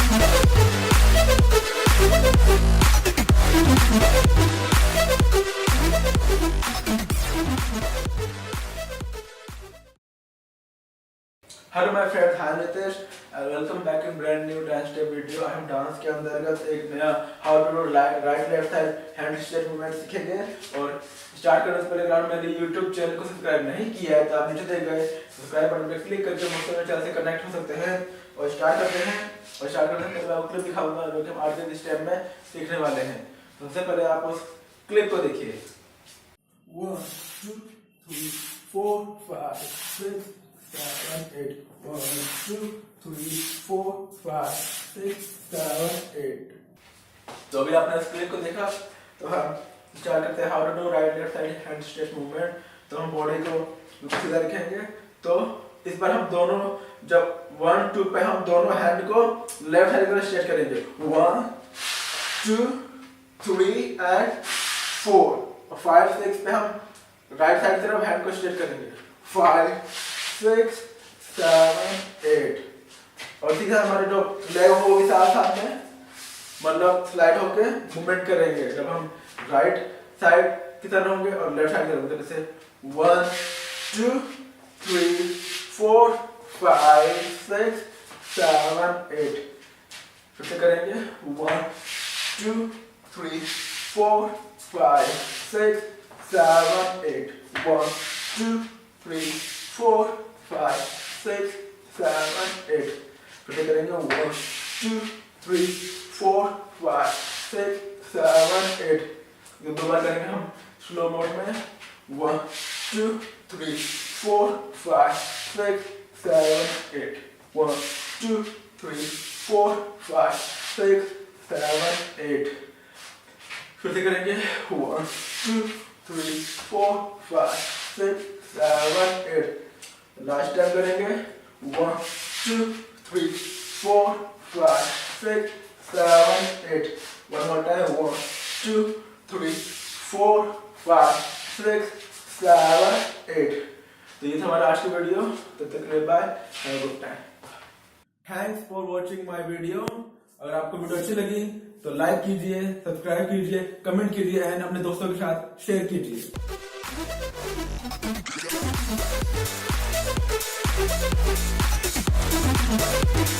Hello my friends, hi Nitesh and welcome back in brand new dance step video. हम dance के अंतर्गत एक नया how to do right left side hand step movement सीखेंगे। और start करने से पहले अगर मेरे यूट्यूब चैनल को सब्सक्राइब नहीं किया है तो आप नीचे दिए गए सब्सक्राइब बटन पर क्लिक करके मुझसे मेरे चैनल से कनेक्ट हो सकते हैं। और स्टार्ट करते हैं। और स्टार्ट करने से पहले आपको क्लिप दिखाऊंगा जो कि हम आज के स्टेप में सीखने वाले हैं। तो सबसे पहले आप उस क्लिप को देखिए। 1 2 3 4 5 6 7 8 1 2 3 4 5 6 7 8। तो अभी आपने इस क्लिप को देखा तो हम स्टार्ट करते हैं how to do right left side hand stretch movement. तो हम बॉडी को सीधा रखेंगे। तो इस बार हम दोनों जब 1 2 पे हम दोनों हैंड को लेफ्ट साइड की स्ट्रेच करेंगे। 1 2 3 एंड 4 और 5 6 पे हम राइट साइड की तरफ हैंड को स्ट्रेच करेंगे। 5 6 7 8 और ठीक है हमारे जो लेग होगी साथ साथ में मतलब स्लाइड होके मूवमेंट करेंगे जब हम राइट साइड की तरफ होंगे और लेफ्ट साइड की तरफ होंगे। जैसे 1 2 3 4 5 6 7 8 फिर से करेंगे 1 2 3 4 5 6 7 8 1 2 3 4 5 6 7 8 फिर करेंगे 1 2 3 4 5 6 7 8। ये दो बार करेंगे हम स्लो मोड में। 1 2 3 4 5 6 7 8 1 2 3 4 5 6 7 8 फिर से करेंगे 1 2 3 4 5 6 7 8। लास्ट टाइम करेंगे 1 2 3 4 5 6 7 8। One more time 1 2 3 4 5 6 7 8। तो ये था हमारा आज की वीडियो। तब तक के लिए bye, have a good time. Thanks for watching my video. अगर आपको वीडियो अच्छी लगी तो लाइक कीजिए, सब्सक्राइब कीजिए, कमेंट कीजिए एंड अपने दोस्तों के साथ शेयर कीजिए। We'll be right back.